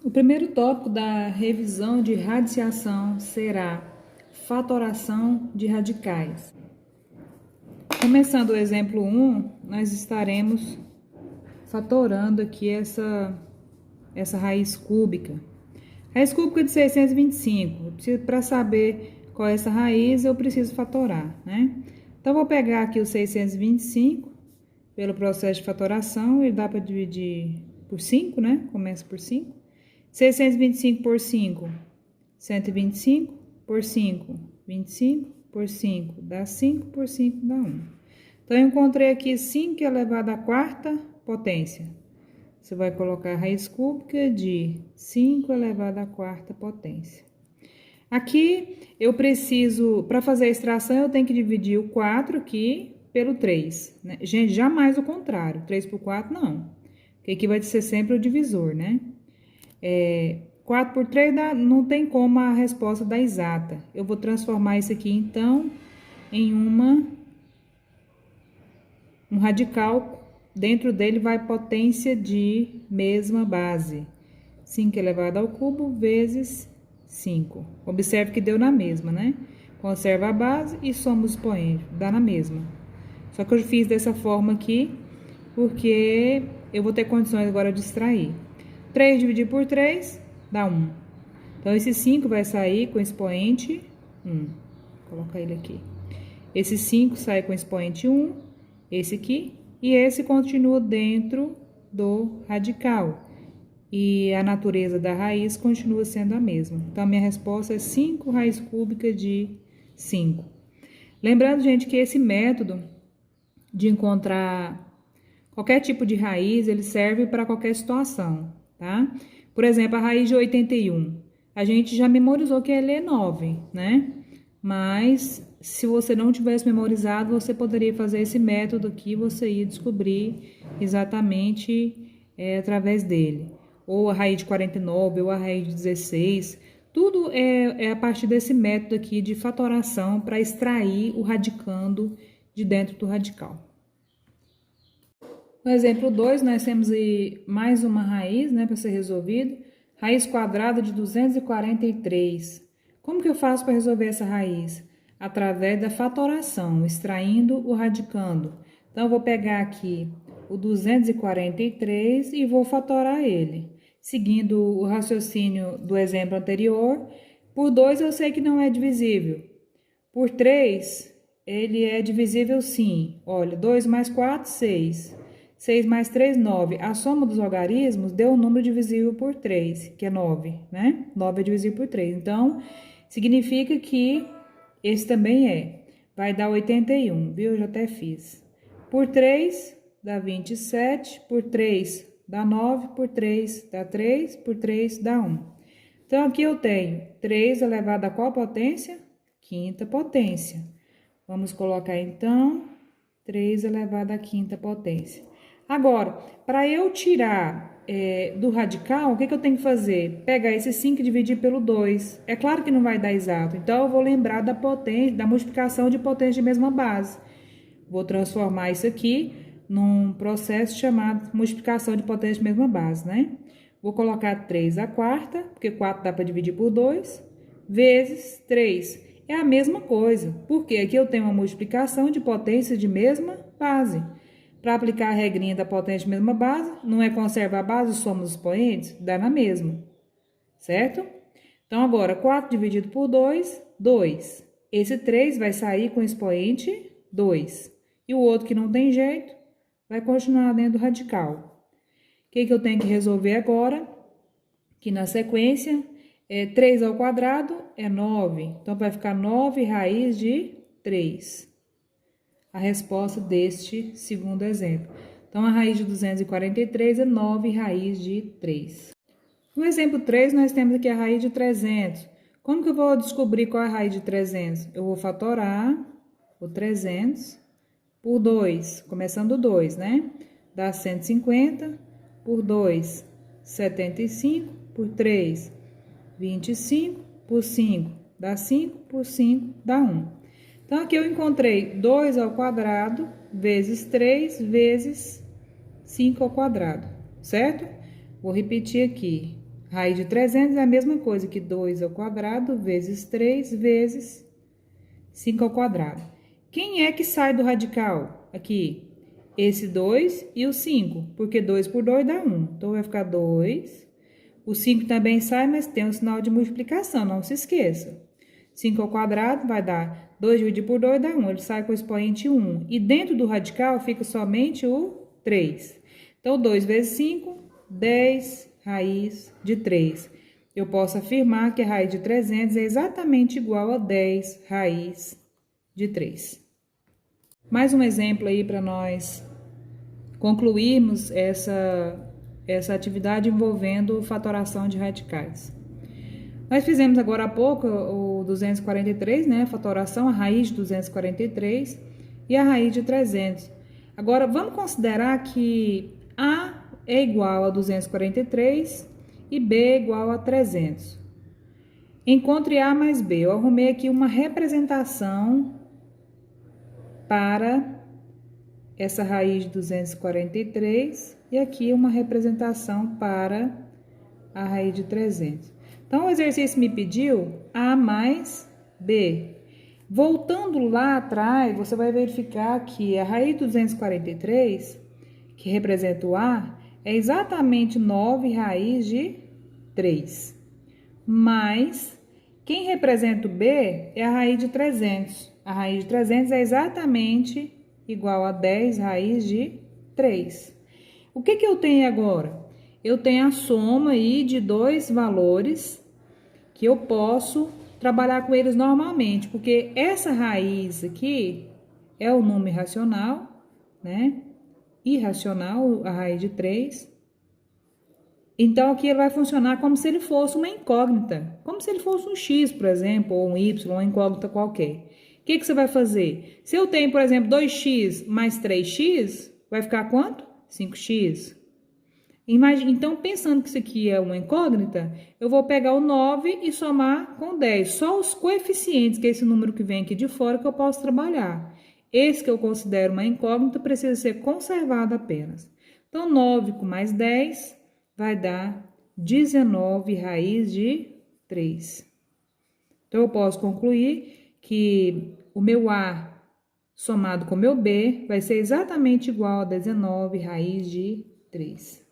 O primeiro tópico da revisão de radiciação será fatoração de radicais. Começando o exemplo 1, nós estaremos fatorando aqui essa raiz cúbica. Raiz cúbica de 625. Para saber qual é essa raiz, eu preciso fatorar, né? Então, vou pegar aqui o 625 pelo processo de fatoração, ele dá para dividir por 5, né? Começa por 5. 625 por 5, 125 por 5, 25 por 5, dá 5 por 5, dá 1. Então, eu encontrei aqui 5 elevado à quarta potência. Você vai colocar a raiz cúbica de 5 elevado à quarta potência. Aqui, eu preciso, para fazer a extração, eu tenho que dividir o 4 aqui pelo 3, né? Gente, jamais o contrário, 3 por 4, não. Porque aqui vai ser sempre o divisor, né? 4 por 3 não tem como a resposta dar exata. Eu vou transformar isso aqui, então, em um radical. Dentro dele vai potência de mesma base. 5 elevado ao cubo vezes 5. Observe que deu na mesma, né? Conserva a base e soma os expoentes. Dá na mesma. Só que eu fiz dessa forma aqui, porque eu vou ter condições agora de extrair. 3 dividido por 3 dá 1. Então, esse 5 vai sair com expoente 1. Vou colocar ele aqui. Esse 5 sai com expoente 1, esse aqui, e esse continua dentro do radical. E a natureza da raiz continua sendo a mesma. Então, a minha resposta é 5 raiz cúbica de 5. Lembrando, gente, que esse método de encontrar qualquer tipo de raiz, ele serve para qualquer situação, tá? Por exemplo, a raiz de 81. A gente já memorizou que ele é 9, né? Mas, se você não tivesse memorizado, você poderia fazer esse método aqui, você ia descobrir exatamente através dele. Ou a raiz de 49, ou a raiz de 16. Tudo é a partir desse método aqui de fatoração para extrair o radicando de dentro do radical. No exemplo 2, nós temos aí mais uma raiz, né, para ser resolvido. Raiz quadrada de 243. Como que eu faço para resolver essa raiz? Através da fatoração, extraindo o radicando. Então, eu vou pegar aqui o 243 e vou fatorar ele. Seguindo o raciocínio do exemplo anterior, por 2 eu sei que não é divisível. Por 3, ele é divisível sim. Olha, 2 mais 4, 6. 6 mais 3, 9. A soma dos logaritmos deu um número divisível por 3, que é 9, né? 9 é divisível por 3. Então, significa que esse também é. Vai dar 81, viu? Eu já até fiz. Por 3, dá 27. Por 3, dá 9. Por 3, dá 3. Por 3, dá 1. Então, aqui eu tenho 3 elevado a qual potência? Quinta potência. Vamos colocar, então, 3 elevado à quinta potência. Agora, para eu tirar do radical, o que eu tenho que fazer? Pegar esse 5 e dividir pelo 2. É claro que não vai dar exato, então eu vou lembrar da potência, da multiplicação de potência de mesma base. Vou transformar isso aqui num processo chamado multiplicação de potência de mesma base, né? Vou colocar 3 à quarta, porque 4 dá para dividir por 2, vezes 3. É a mesma coisa, porque aqui eu tenho uma multiplicação de potência de mesma base. Para aplicar a regrinha da potência de mesma base, não é conservar a base, soma os expoentes, dá na mesma, certo? Então, agora, 4 dividido por 2, 2. Esse 3 vai sair com expoente 2. E o outro que não tem jeito, vai continuar dentro do radical. O que eu tenho que resolver agora? Que na sequência, 3 ao quadrado é 9. Então, vai ficar 9 raiz de 3. A resposta deste segundo exemplo. Então, a raiz de 243 é 9 raiz de 3. No exemplo 3, nós temos aqui a raiz de 300. Como que eu vou descobrir qual é a raiz de 300? Eu vou fatorar o 300 por 2, começando 2, né? Dá 150, por 2, 75, por 3, 25, por 5, dá 5, por 5, dá 1. Então, aqui eu encontrei 2 ao quadrado vezes 3 vezes 5 ao quadrado, certo? Vou repetir aqui. Raiz de 300 é a mesma coisa que 2 ao quadrado vezes 3 vezes 5 ao quadrado. Quem é que sai do radical? Aqui, esse 2 e o 5, porque 2 por 2 dá 1. Então, vai ficar 2. O 5 também sai, mas tem um sinal de multiplicação, não se esqueça. 5 ao quadrado vai dar 2 dividido por 2 dá 1, ele sai com o expoente 1. E dentro do radical fica somente o 3. Então, 2 vezes 5, 10 raiz de 3. Eu posso afirmar que a raiz de 300 é exatamente igual a 10 raiz de 3. Mais um exemplo aí para nós concluirmos essa atividade envolvendo fatoração de radicais. Nós fizemos agora há pouco o 243, né? A fatoração, a raiz de 243 e a raiz de 300. Agora, vamos considerar que A é igual a 243 e B é igual a 300. Encontre A mais B. Eu arrumei aqui uma representação para essa raiz de 243 e aqui uma representação para a raiz de 300. Então, o exercício me pediu A mais B. Voltando lá atrás, você vai verificar que a raiz de 243, que representa o A, é exatamente 9 raiz de 3. Mas, quem representa o B é a raiz de 300. A raiz de 300 é exatamente igual a 10 raiz de 3. O que eu tenho agora? Eu tenho a soma aí de dois valores que eu posso trabalhar com eles normalmente, porque essa raiz aqui é o número irracional, né? Irracional, a raiz de 3. Então, aqui ele vai funcionar como se ele fosse uma incógnita, como se ele fosse um x, por exemplo, ou um y, uma incógnita qualquer. O que você vai fazer? Se eu tenho, por exemplo, 2x mais 3x, vai ficar quanto? 5x. Então, pensando que isso aqui é uma incógnita, eu vou pegar o 9 e somar com 10. Só os coeficientes, que é esse número que vem aqui de fora, que eu posso trabalhar. Esse que eu considero uma incógnita precisa ser conservado apenas. Então, 9 com mais 10 vai dar 19 raiz de 3. Então, eu posso concluir que o meu A somado com o meu B vai ser exatamente igual a 19 raiz de 3.